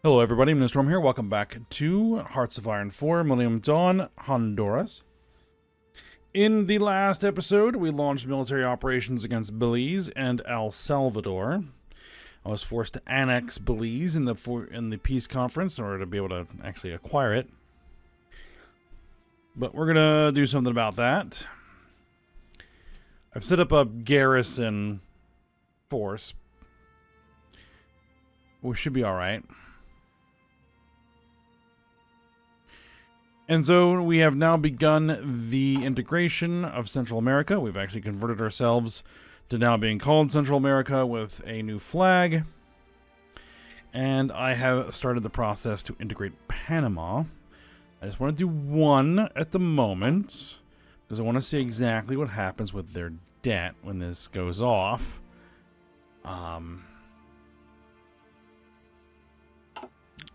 Hello everybody, Storm here. Welcome back to Hearts of Iron 4, Millennium Dawn, Honduras. In the last episode, we launched military operations against Belize and El Salvador. I was forced to annex Belize in the peace conference in order to be able to actually acquire it. But we're going to do something about that. I've set up a garrison force. We should be alright. And so we have now begun the integration of Central America. We've actually converted ourselves to now being called Central America with a new flag. And I have started the process to integrate Panama. I just want to do one at the moment, because I want to see exactly what happens with their debt when this goes off.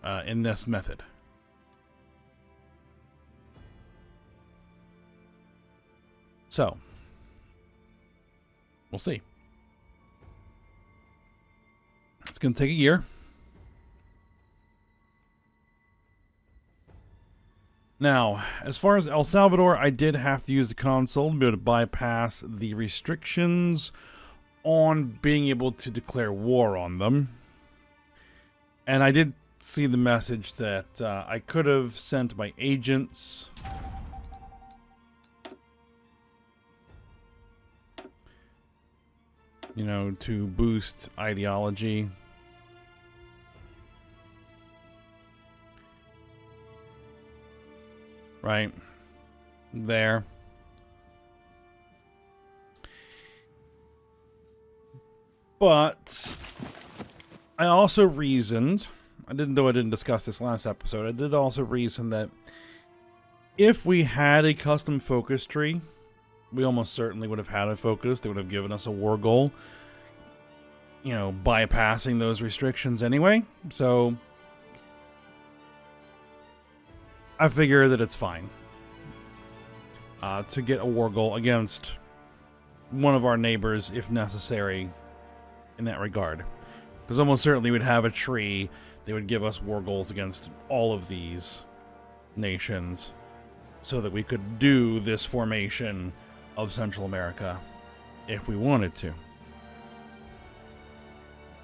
In this method. So, we'll see. It's going to take a year. Now, as far as El Salvador, I did have to use the console to be able to bypass the restrictions on being able to declare war on them. And I did see the message that I could have sent my agents to boost ideology. Right there. But I also reasoned, I didn't discuss this last episode, I did also reason that if we had a custom focus tree, we almost certainly would have had a focus. They would have given us a war goal, bypassing those restrictions anyway. So I figure that it's fine to get a war goal against one of our neighbors if necessary in that regard. Because almost certainly we'd have a tree. They would give us war goals against all of these nations so that we could do this formation of Central America if we wanted to.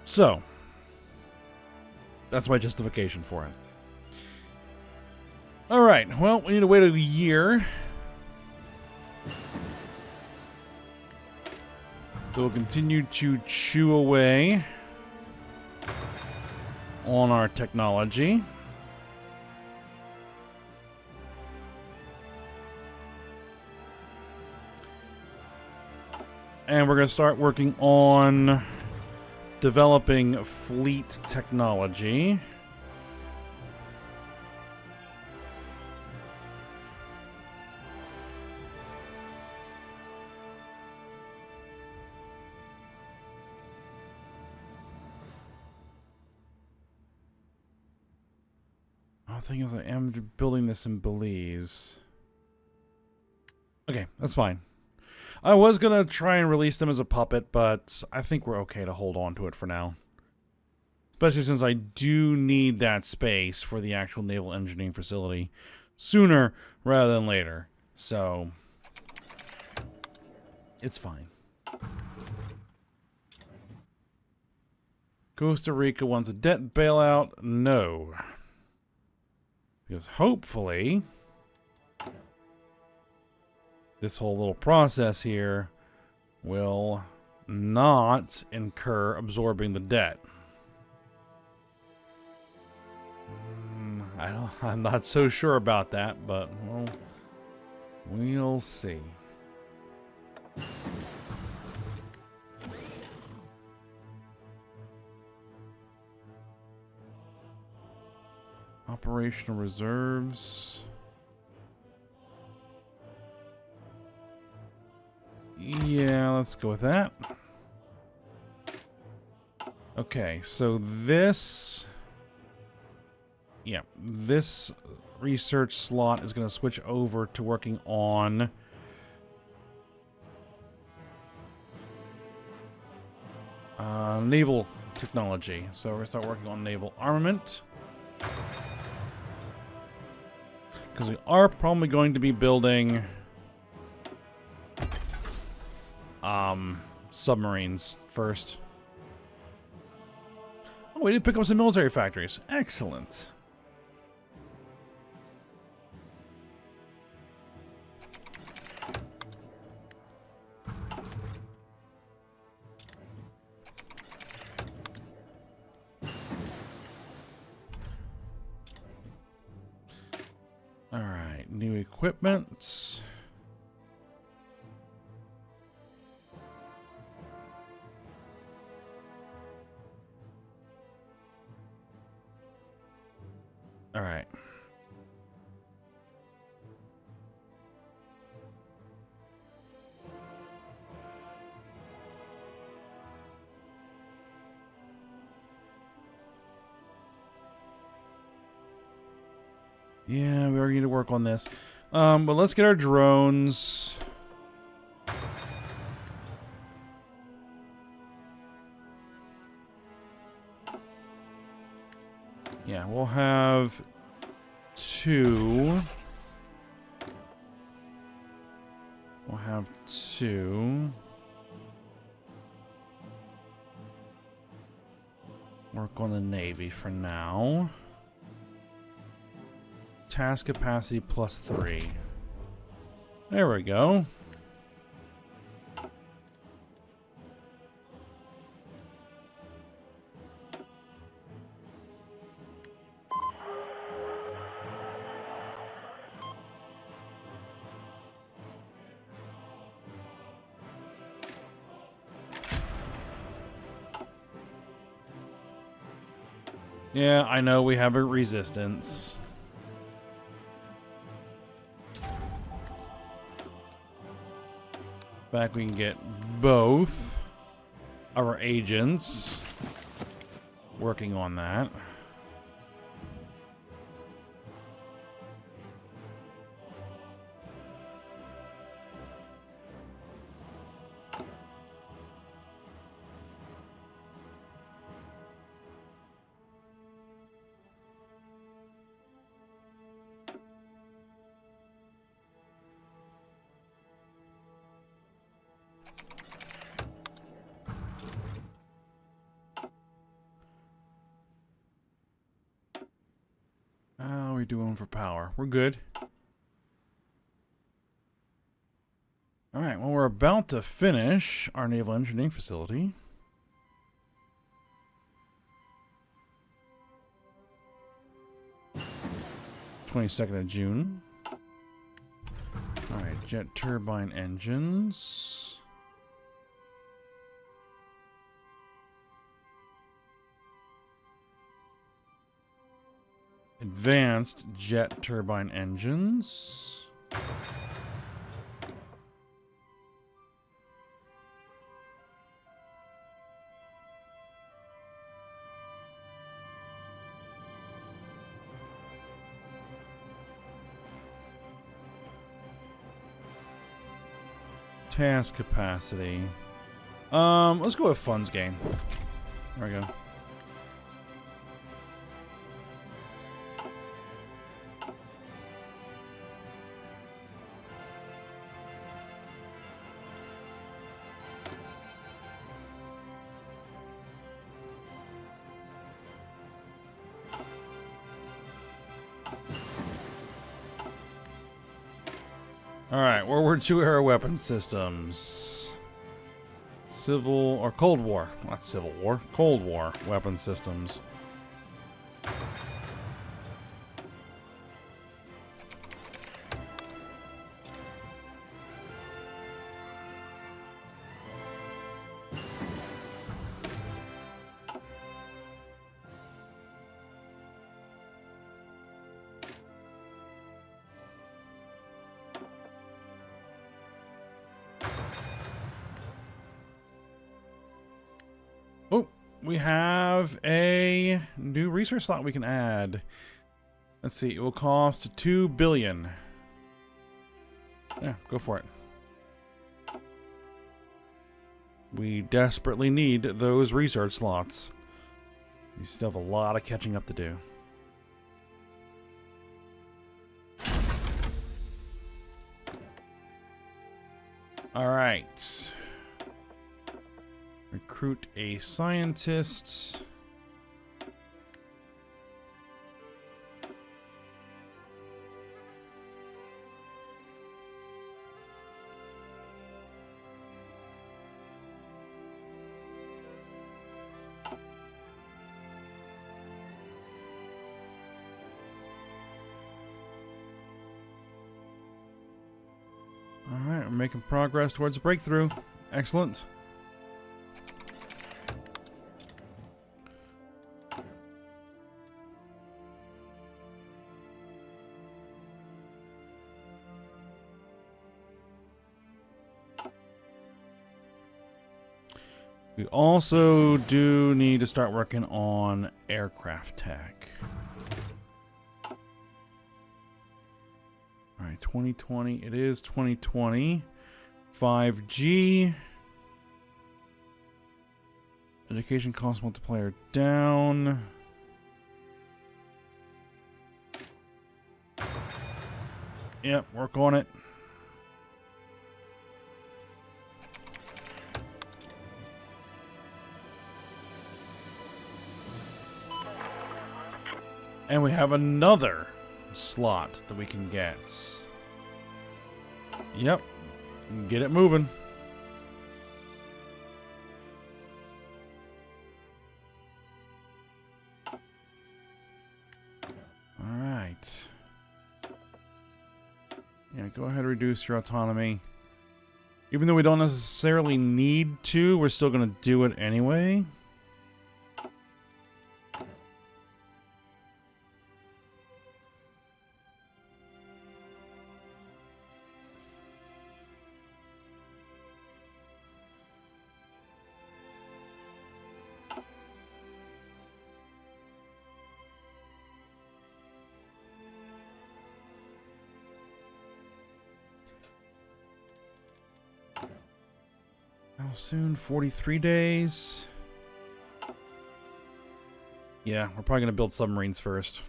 So, that's my justification for it. Alright, well, we need to wait a year. So we'll continue to chew away on our technology. And we're going to start working on developing fleet technology. The thing is, I am building this in Belize. Okay, that's fine. I was going to try and release them as a puppet, but I think we're okay to hold on to it for now. Especially since I do need that space for the actual naval engineering facility sooner rather than later. So, it's fine. Costa Rica wants a debt bailout? No. Because hopefully this whole little process here will not incur absorbing the debt. I'm not so sure about that, but well, we'll see. Operational reserves. Yeah, let's go with that. Okay, so this research slot is going to switch over to working on naval technology. So we're going to start working on naval armament. Because we are probably going to be building submarines first. Oh, we did pick up some military factories. Excellent. All right, new equipment. All right. Yeah, we already need to work on this. But let's get our drones. Yeah, we'll have 2. We'll have 2. Work on the Navy for now. Task capacity +3. There we go. Yeah, I know we have a resistance. Back we can get both our agents working on that. How are we doing for power? We're good. Alright, well, we're about to finish our naval engineering facility. June 22nd. Alright, jet turbine engines. Advanced jet turbine engines. Task capacity. Let's go with funds gain. There we go. Alright, World War II era weapon systems. Civil or Cold War. Not Civil War. Cold War weapon systems. Oh, we have a new research slot we can add. Let's see, it will cost 2 billion. Yeah, go for it. We desperately need those research slots. We still have a lot of catching up to do. All right. Recruit a scientist. Alright, we're making progress towards a breakthrough. Excellent. We also do need to start working on aircraft tech. Alright, 2020. It is 2020. 5G. Education cost multiplier down. Yep, work on it. And we have another slot that we can get. Yep. Get it moving. Alright. Yeah, go ahead and reduce your autonomy. Even though we don't necessarily need to, we're still going to do it anyway. How soon? 43 days. Yeah, we're probably going to build submarines first.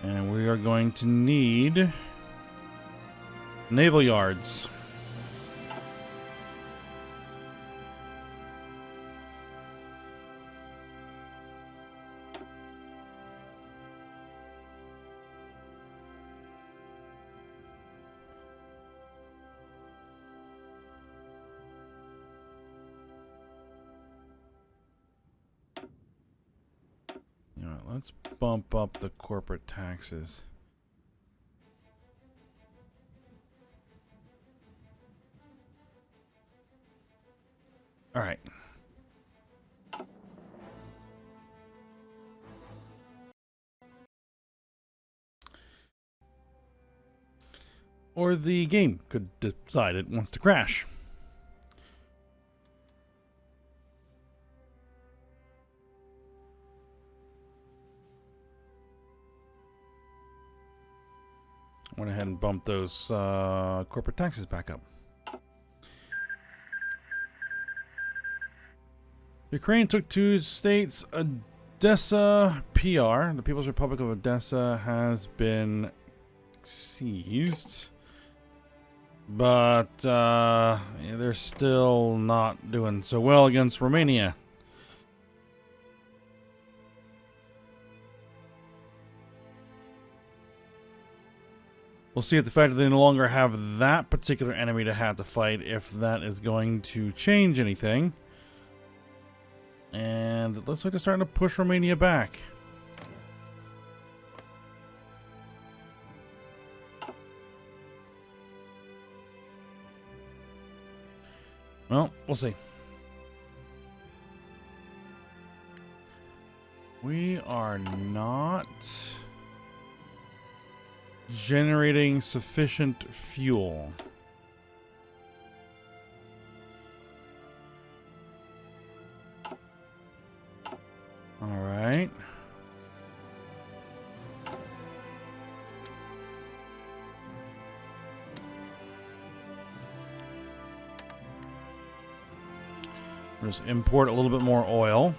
And we are going to need naval yards. Let's bump up the corporate taxes. All right. Or the game could decide it wants to crash. Went ahead and bumped those corporate taxes back up. Ukraine took 2 states. Odessa PR, the People's Republic of Odessa, has been seized. But yeah, they're still not doing so well against Romania. We'll see at the fact that they no longer have that particular enemy to have to fight, if that is going to change anything. And it looks like they're starting to push Romania back. Well, we'll see. We are not generating sufficient fuel. All right. Just import a little bit more oil.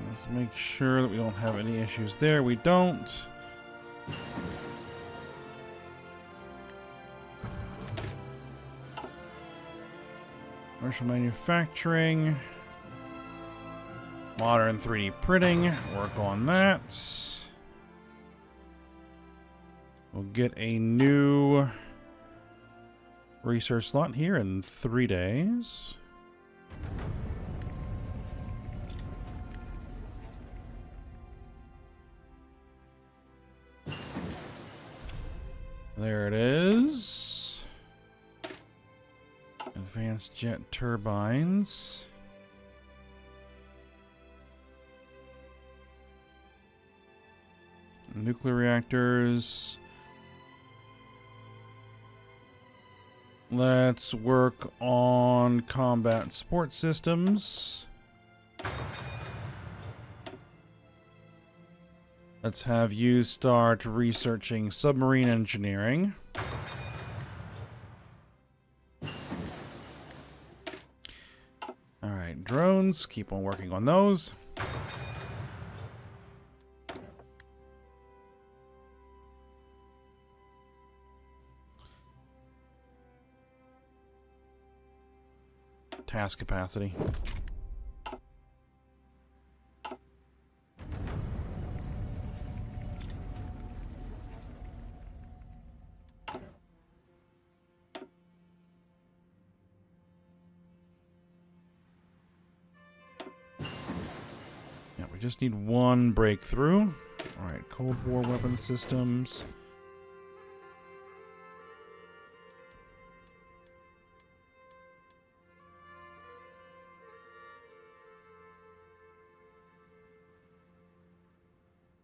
Let's make sure that we don't have any issues there. We don't. Commercial manufacturing. Modern 3D printing. Work on that. We'll get a new research slot here in 3 days. There it is. Advanced jet turbines. Nuclear reactors. Let's work on combat support systems. Let's have you start researching submarine engineering. Alright, drones. Keep on working on those. Task capacity. Yeah, we just need one breakthrough. All right, Cold War weapon systems.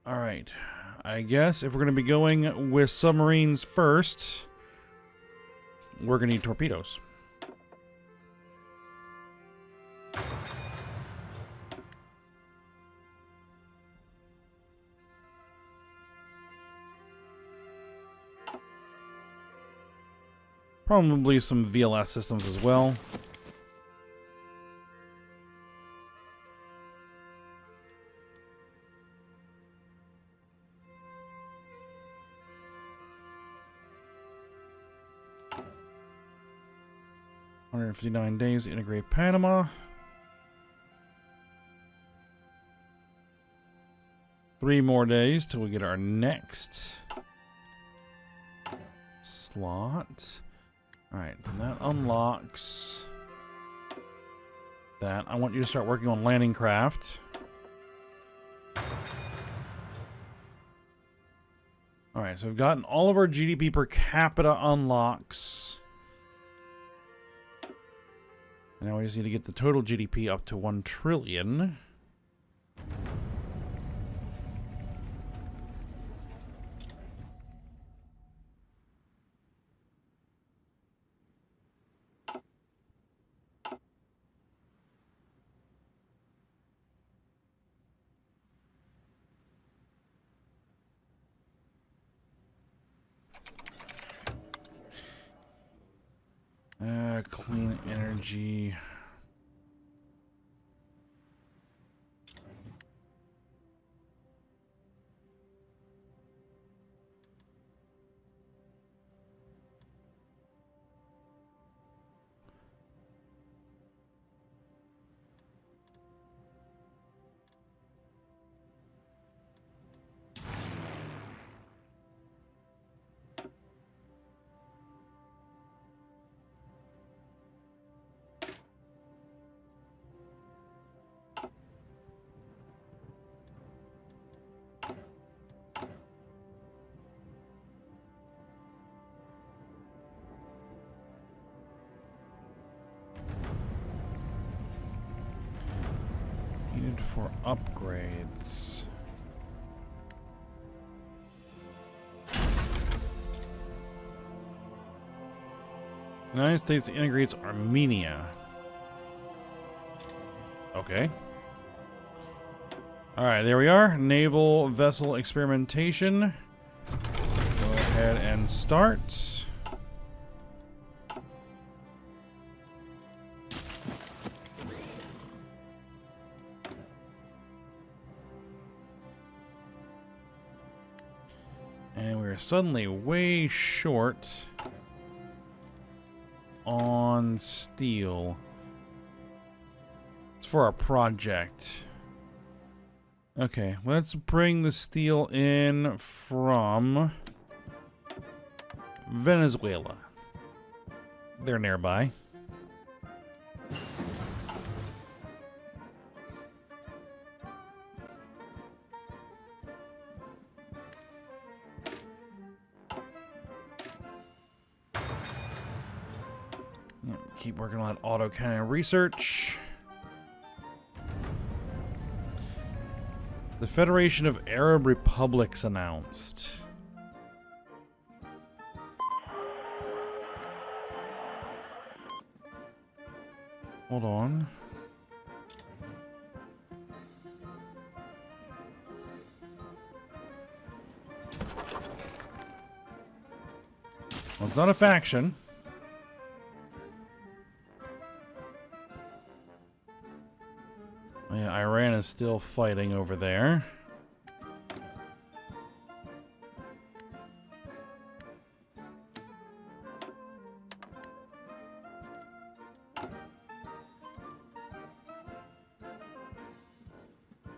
All right, I guess if we're going to be going with submarines first, we're going to need torpedoes. Probably some VLS systems as well. $159 days to integrate Panama. 3 more days till we get our next slot. Alright, that unlocks that. I want you to start working on landing craft. Alright, so we've gotten all of our GDP per capita unlocks. And now we just need to get the total GDP up to 1 trillion. Clean energy. for upgrades. The United States integrates Armenia. Okay. Alright, there we are. Naval vessel experimentation. Go ahead and start. And we're suddenly way short on steel. It's for our project. Okay, let's bring the steel in from Venezuela. They're nearby. Keep working on that autocannon research. The Federation of Arab Republics announced. Hold on. Well, it's not a faction. Yeah, Iran is still fighting over there.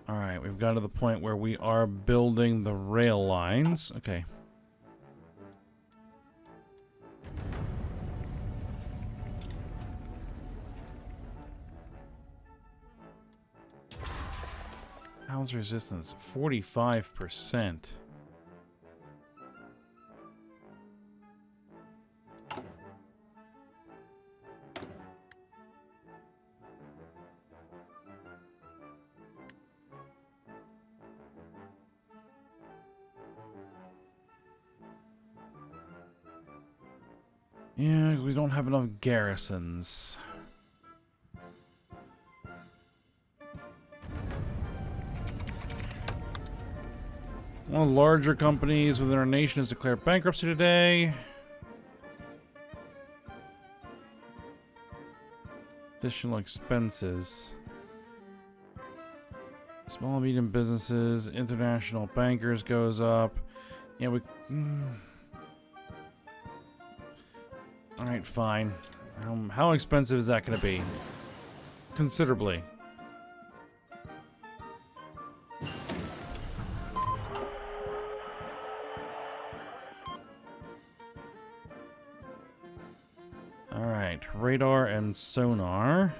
Alright, we've got to the point where we are building the rail lines. Okay. How's resistance? 45%. Yeah, we don't have enough garrisons. One of the larger companies within our nation has declared bankruptcy today. Additional expenses. Small and medium businesses, international bankers goes up. Yeah, we... Alright, fine. How expensive is that going to be? Considerably. Alright, radar and sonar.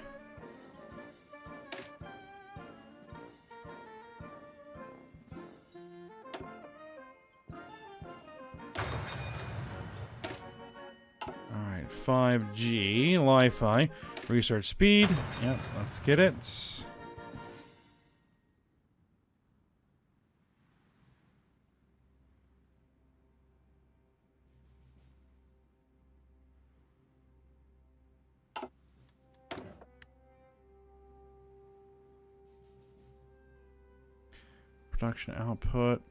Alright, 5G, Li-Fi, research speed. Yep, let's get it. Production output.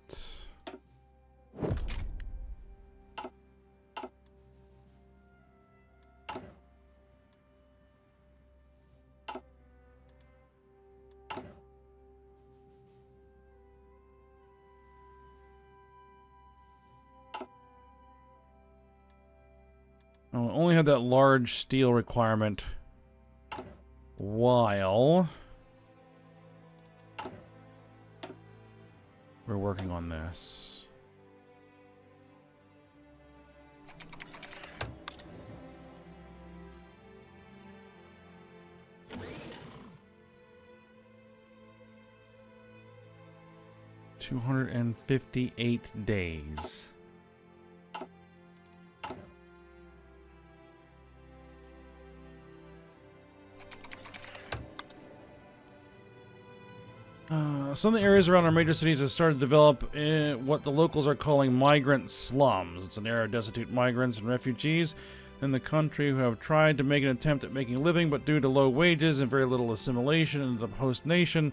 I'll only have that large steel requirement while we're working on this. $258 days. Some of the areas around our major cities have started to develop what the locals are calling migrant slums. It's an area of destitute migrants and refugees in the country who have tried to make an attempt at making a living, but due to low wages and very little assimilation into the host nation,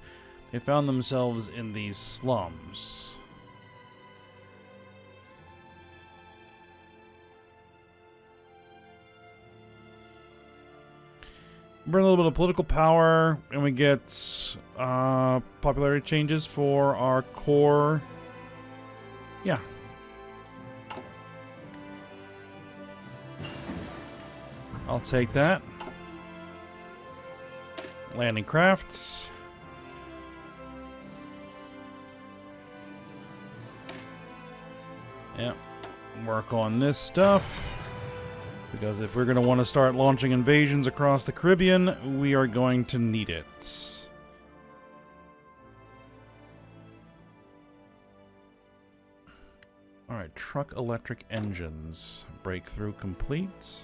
they found themselves in these slums. Burn a little bit of political power, and we get popularity changes for our core. Yeah. I'll take that. Landing crafts. Yep. Work on this stuff. Because if we're going to want to start launching invasions across the Caribbean, we are going to need it. Alright, truck electric engines. Breakthrough complete.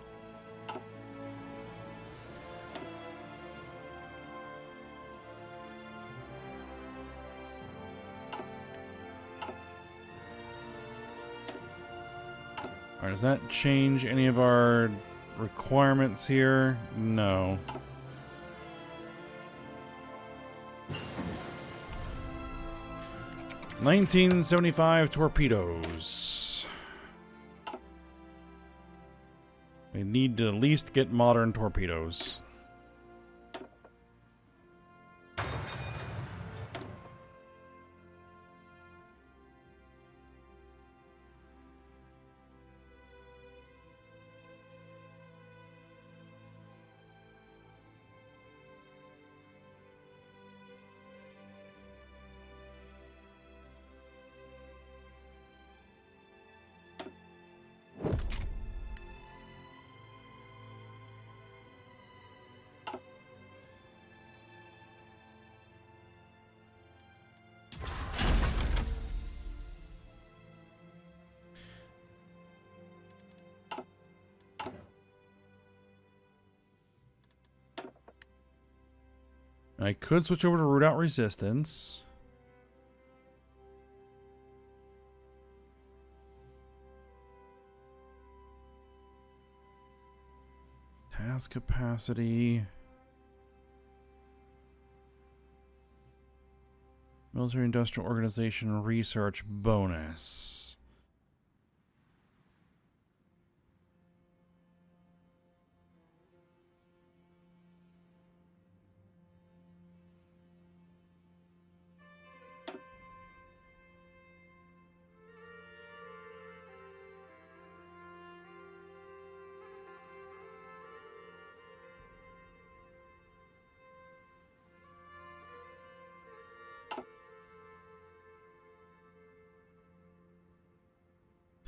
Alright, does that change any of our requirements here? No. $1975 torpedoes. We need to at least get modern torpedoes. I could switch over to root out resistance. Task capacity. Military Industrial Organization research bonus.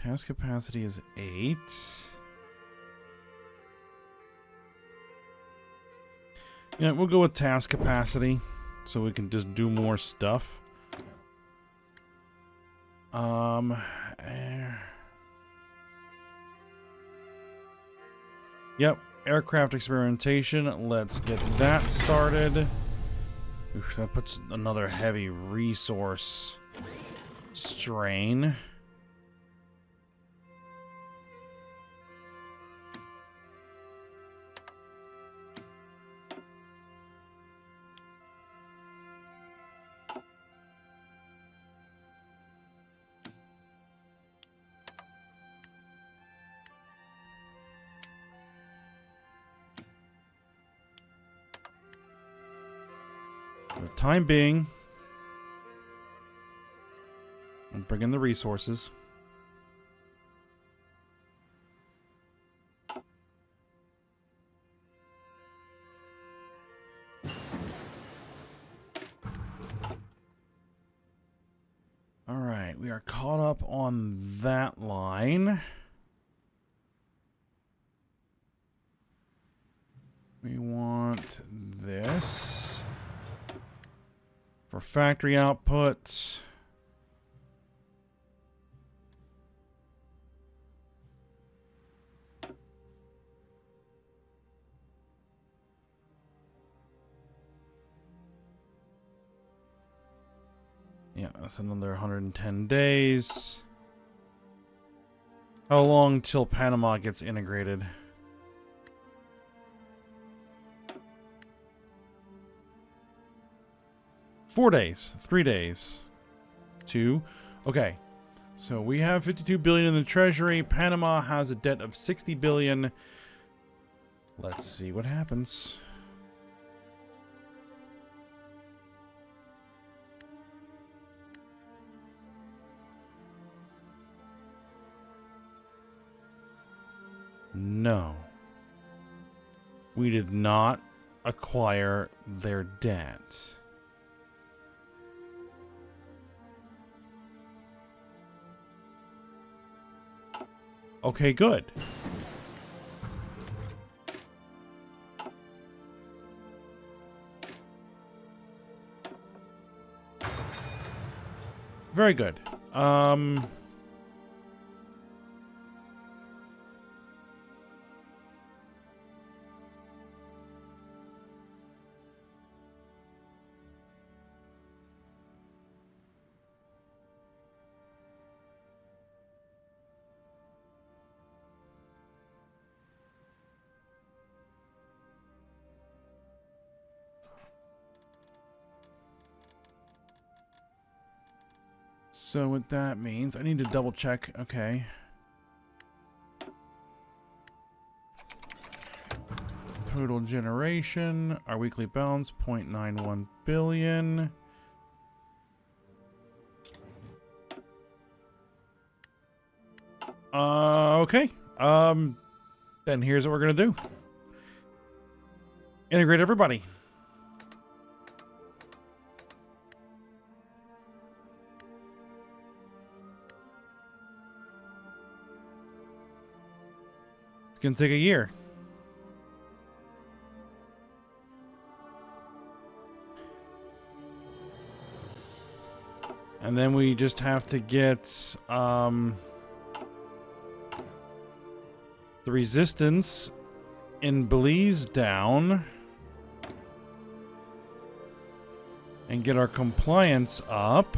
Task capacity is 8. Yeah, we'll go with task capacity so we can just do more stuff. Yep, aircraft experimentation. Let's get that started. Oof, that puts another heavy resource strain. For the time being, I'll bring in the resources. All right, we are caught up on that line. We want this for factory output. Yeah, that's another 110 days. How long till Panama gets integrated? Four days. 3 days. 2. Okay. So we have 52 billion in the treasury. Panama has a debt of 60 billion. Let's see what happens. No. We did not acquire their debt. Okay, good. Very good. So what that means, I need to double check. Okay. Total generation, our weekly balance, 0.91 billion. Okay. Then here's what we're gonna do. Integrate everybody. It's gonna take a year. And then we just have to get the resistance in Belize down and get our compliance up.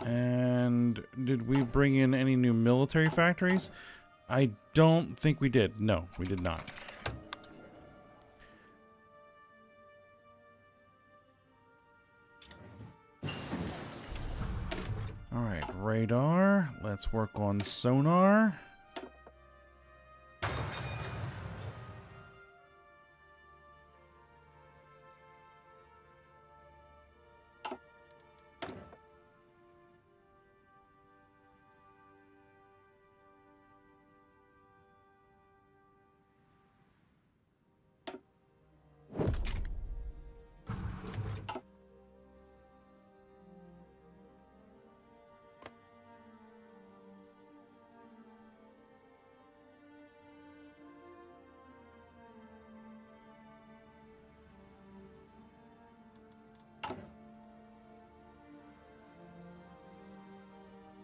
And did we bring in any new military factories? I don't think we did. No, we did not. All right, radar. Let's work on sonar.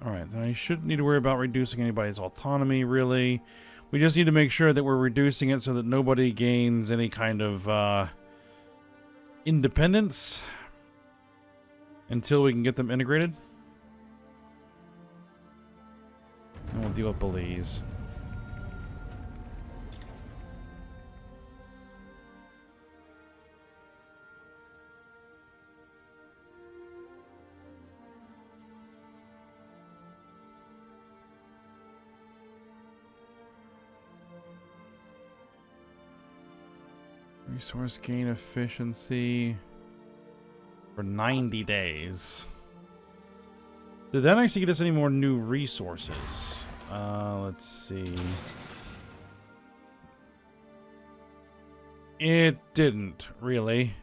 Alright, then I shouldn't need to worry about reducing anybody's autonomy, really. We just need to make sure that we're reducing it so that nobody gains any kind of independence until we can get them integrated. And we'll deal with Belize. Resource gain efficiency for 90 days. Did that actually get us any more new resources? Let's see. It didn't, really.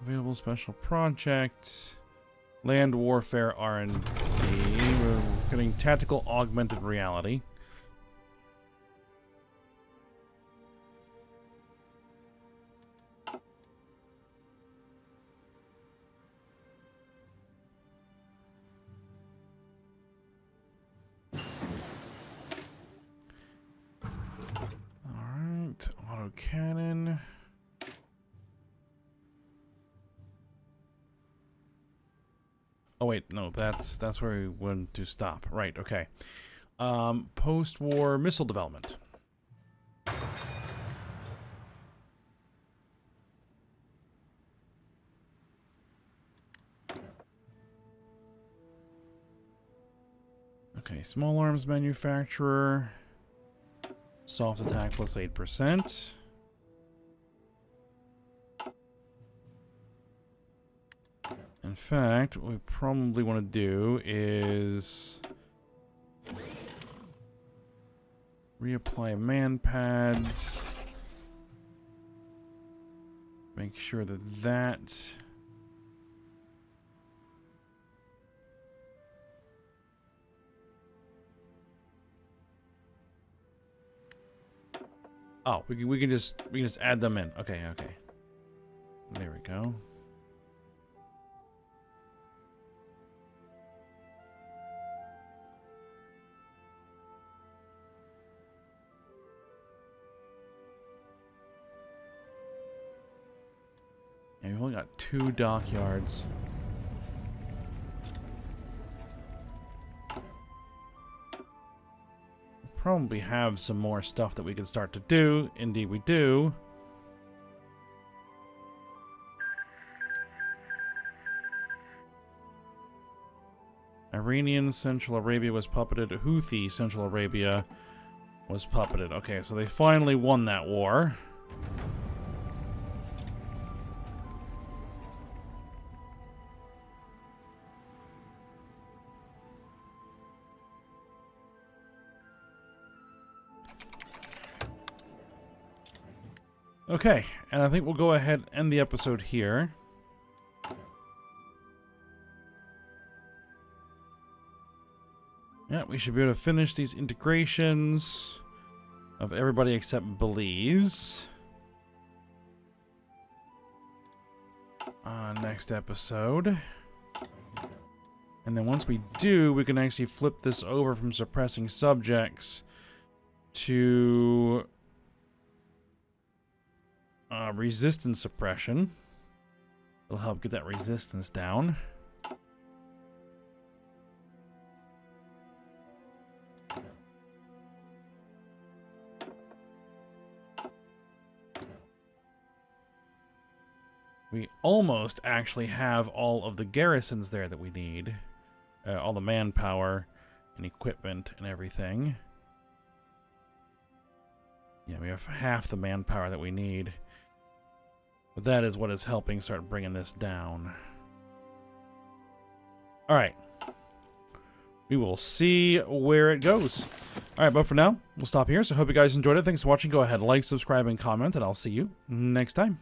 Available special project. Land warfare R&D. We're getting tactical augmented reality. Alright, autocannon. Oh wait, no, that's where we went to stop. Right, okay. Post-war missile development. Okay, small arms manufacturer. Soft attack plus 8%. In fact, what we probably want to do is reapply man pads. Make sure that oh, we can just add them in. Okay, okay. There we go. Yeah, we've only got 2 dockyards. Probably have some more stuff that we can start to do. Indeed we do. Iranian Central Arabia was puppeted. Houthi Central Arabia was puppeted. Okay, so they finally won that war. Okay, and I think we'll go ahead and end the episode here. Yeah, we should be able to finish these integrations of everybody except Belize. Next episode. And then once we do, we can actually flip this over from suppressing subjects to resistance suppression. It'll help get that resistance down. We almost actually have all of the garrisons there that we need. All the manpower and equipment and everything. Yeah, we have half the manpower that we need. But that is what is helping start bringing this down. Alright. We will see where it goes. Alright, but for now, we'll stop here. So I hope you guys enjoyed it. Thanks for watching. Go ahead, like, subscribe, and comment, and I'll see you next time.